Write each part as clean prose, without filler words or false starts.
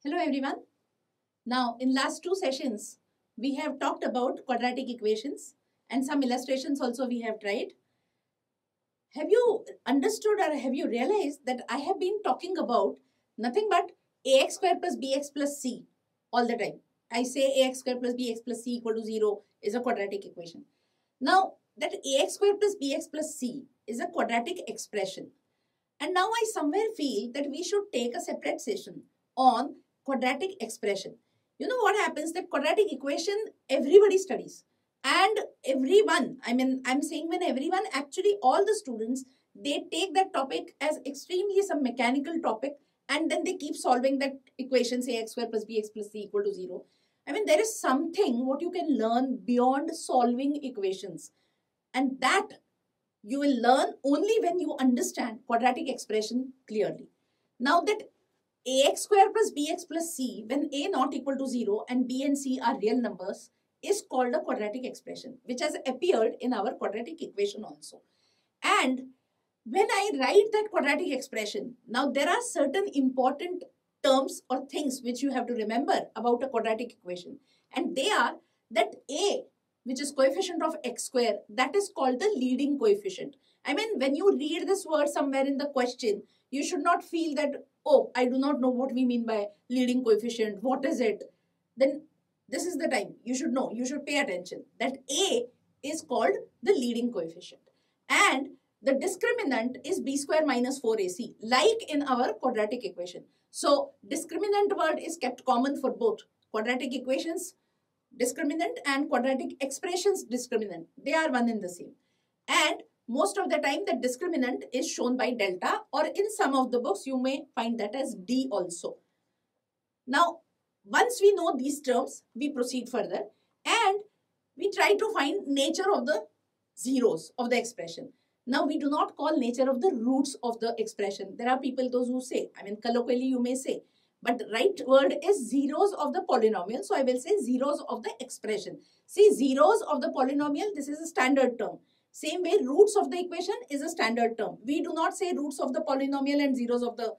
Hello everyone. Now in last two sessions we have talked about quadratic equations and some illustrations also we have tried. Have you understood or have you realized that I have been talking about nothing but ax square plus bx plus c all the time. I say ax square plus bx plus c equal to 0 is a quadratic equation. Now that ax square plus bx plus c is a quadratic expression. And now I somewhere feel that we should take a separate session on quadratic expression. You know what happens, that quadratic equation everybody studies, and everyone, I'm saying when everyone, actually all the students, they take that topic as extremely some mechanical topic, and then they keep solving that equation, say x square plus bx plus c equal to 0. There is something what you can learn beyond solving equations, and that you will learn only when you understand quadratic expression clearly. Now that ax square plus bx plus c, when a not equal to 0 and b and c are real numbers, is called a quadratic expression, which has appeared in our quadratic equation also. And when I write that quadratic expression, now there are certain important terms or things which you have to remember about a quadratic equation. And they are that a, which is coefficient of x square, that is called the leading coefficient. When you read this word somewhere in the question, you should not feel that, oh, I do not know what we mean by leading coefficient. What is it? Then this is the time you should know, you should pay attention that a is called the leading coefficient. And the discriminant is b square minus 4ac, like in our quadratic equation. So discriminant word is kept common for both quadratic equations discriminant and quadratic expressions discriminant. They are one and the same. And most of the time the discriminant is shown by delta, or in some of the books you may find that as d also. Now once we know these terms, we proceed further and we try to find nature of the zeros of the expression. Now we do not call nature of the roots of the expression. There are people, those who say, colloquially you may say, but the right word is zeros of the polynomial. So I will say zeros of the expression. See, zeros of the polynomial, this is a standard term. Same way, roots of the equation is a standard term. We do not say roots of the polynomial and zeros of the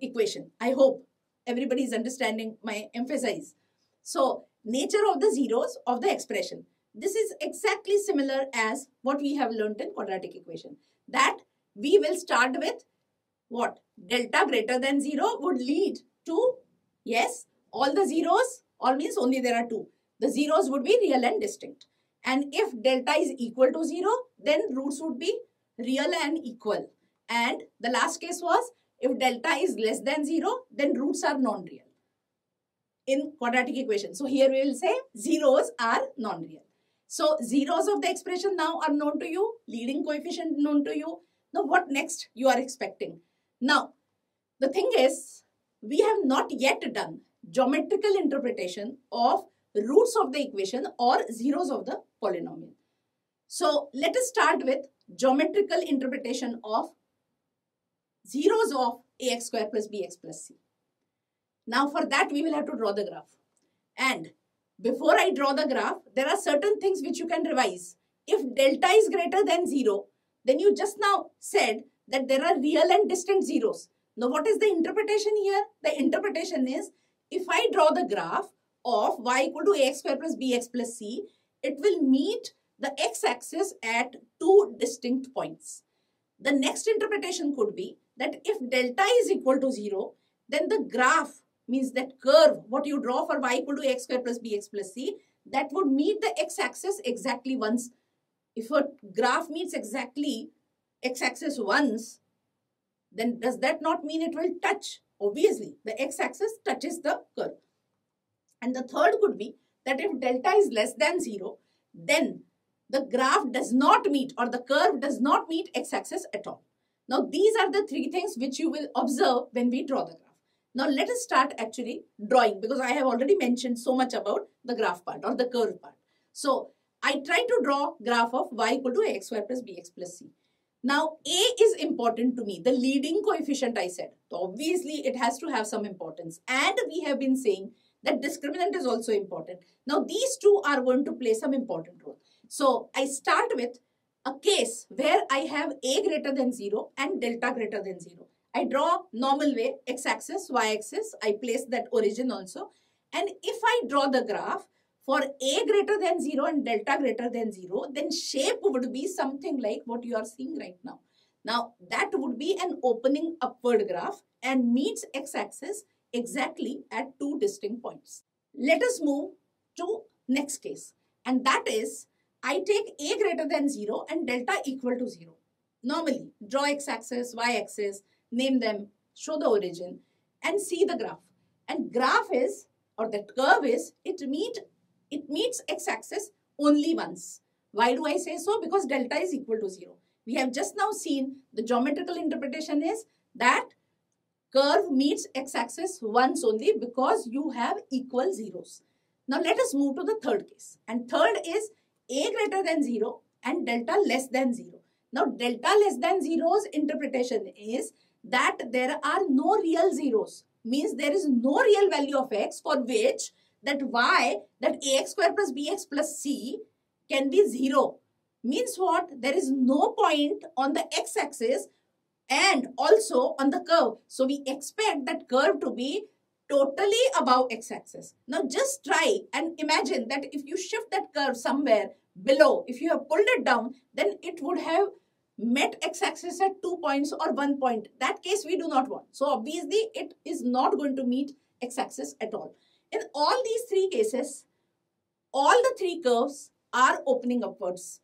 equation. I hope everybody is understanding my emphasis. So nature of the zeros of the expression. This is exactly similar as what we have learnt in quadratic equation. That we will start with what? Delta greater than 0 would lead to, yes, all the zeros, all means only there are two. The zeros would be real and distinct. And if delta is equal to 0, then roots would be real and equal. And the last case was, if delta is less than 0, then roots are non-real in quadratic equation. So here we will say zeros are non-real. So zeros of the expression now are known to you, leading coefficient known to you. Now what next you are expecting? Now the thing is, we have not yet done geometrical interpretation of roots of the equation or zeros of the polynomial. So let us start with geometrical interpretation of zeros of ax square plus bx plus c. Now for that we will have to draw the graph. And before I draw the graph, there are certain things which you can revise. If delta is greater than 0, then you just now said that there are real and distant zeros. Now what is the interpretation here? The interpretation is, if I draw the graph of y equal to ax square plus bx plus c, it will meet the x-axis at two distinct points. The next interpretation could be that if delta is equal to 0, then the graph, means that curve, what you draw for y equal to ax square plus bx plus c, that would meet the x-axis exactly once. If a graph meets exactly x-axis once, then does that not mean it will touch? Obviously, the x-axis touches the curve. And the third could be that if delta is less than 0, then the graph does not meet, or the curve does not meet x-axis at all. Now these are the three things which you will observe when we draw the graph. Now let us start actually drawing, because I have already mentioned so much about the graph part or the curve part. So I try to draw graph of y equal to ax square plus bx plus c. Now a is important to me, the leading coefficient I said. So obviously it has to have some importance, and we have been saying that discriminant is also important. Now these two are going to play some important role. So I start with a case where I have a greater than 0 and delta greater than 0. I draw normal way, x-axis, y-axis. I place that origin also. And if I draw the graph for a greater than 0 and delta greater than 0, then shape would be something like what you are seeing right now. Now, that would be an opening upward graph and meets x-axis exactly at two distinct points. Let us move to next case. And that is, I take a greater than 0 and delta equal to 0. Normally, draw x-axis, y-axis, name them, show the origin, and see the graph. And graph is, or that curve is, it meets x-axis only once. Why do I say so? Because delta is equal to 0. We have just now seen the geometrical interpretation is that curve meets x-axis once only because you have equal zeros. Now let us move to the third case. And third is a greater than 0 and delta less than 0. Now delta less than 0's interpretation is that there are no real zeros. Means there is no real value of x for which that y, that ax square plus bx plus c can be 0. Means what? There is no point on the x-axis and also on the curve. So we expect that curve to be totally above x-axis. Now just try and imagine that if you shift that curve somewhere below, if you have pulled it down, then it would have met x-axis at 2 points or 1 point. That case we do not want. So obviously it is not going to meet x-axis at all. In all these three cases, all the three curves are opening upwards.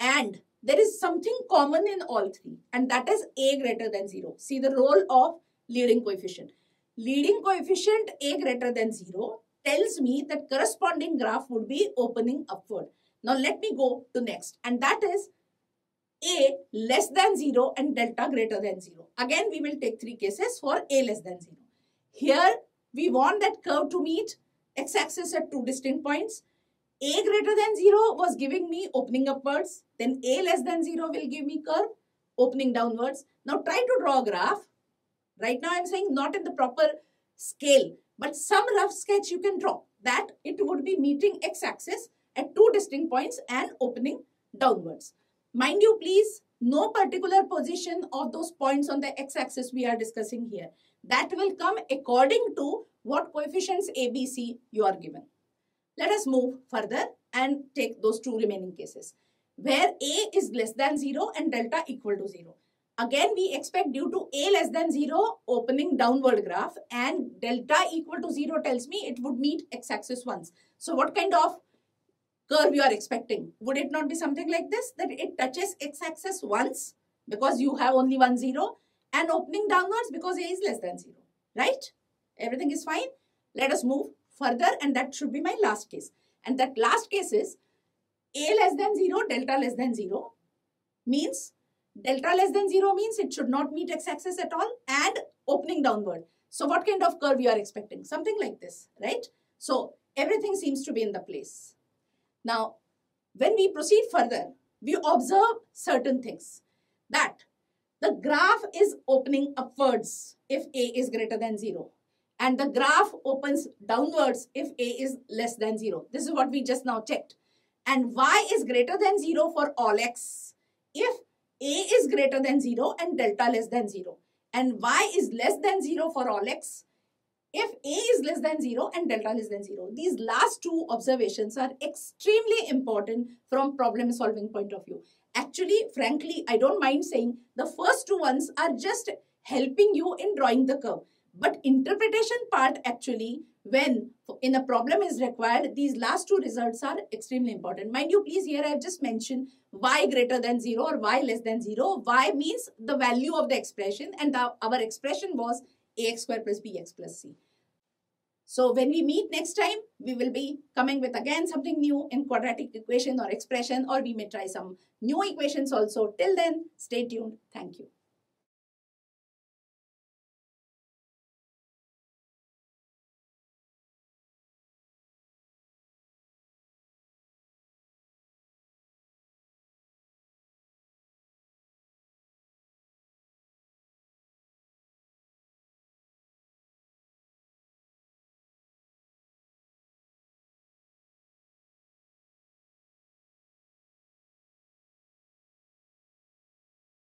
And there is something common in all three, and that is a greater than 0. See the role of leading coefficient. Leading coefficient a greater than 0 tells me that corresponding graph would be opening upward. Now let me go to next, and that is a less than 0 and delta greater than 0. Again, we will take three cases for a less than 0. Here, we want that curve to meet x-axis at two distinct points. A greater than 0 was giving me opening upwards. Then a less than 0 will give me curve opening downwards. Now try to draw a graph. Right now I am saying not in the proper scale, but some rough sketch you can draw that it would be meeting x-axis at two distinct points and opening downwards. Mind you, please, no particular position of those points on the x-axis we are discussing here. That will come according to what coefficients A, B, C you are given. Let us move further and take those two remaining cases where a is less than 0 and delta equal to 0. Again, we expect due to a less than 0 opening downward graph and delta equal to 0 tells me it would meet x-axis once. So what kind of curve you are expecting? Would it not be something like this, that it touches x-axis once because you have only 1 0 and opening downwards because a is less than 0, right? Everything is fine. Let us move further, and that should be my last case. And that last case is a less than 0, delta less than 0 means delta less than 0 means it should not meet x-axis at all and opening downward. So what kind of curve you are expecting? Something like this, right? So everything seems to be in the place. Now, when we proceed further, we observe certain things that the graph is opening upwards if a is greater than 0. And the graph opens downwards if a is less than 0. This is what we just now checked. And y is greater than 0 for all x if a is greater than 0 and delta less than 0. And y is less than 0 for all x if a is less than 0 and delta less than 0. These last two observations are extremely important from problem solving point of view. Actually, frankly, I don't mind saying the first two ones are just helping you in drawing the curve. But interpretation part actually, when in a problem is required, these last two results are extremely important. Mind you, please, here I have just mentioned y greater than 0 or y less than 0. Y means the value of the expression, and our expression was ax square plus bx plus c. So when we meet next time, we will be coming with again something new in quadratic equation or expression, or we may try some new equations also. Till then, stay tuned. Thank you.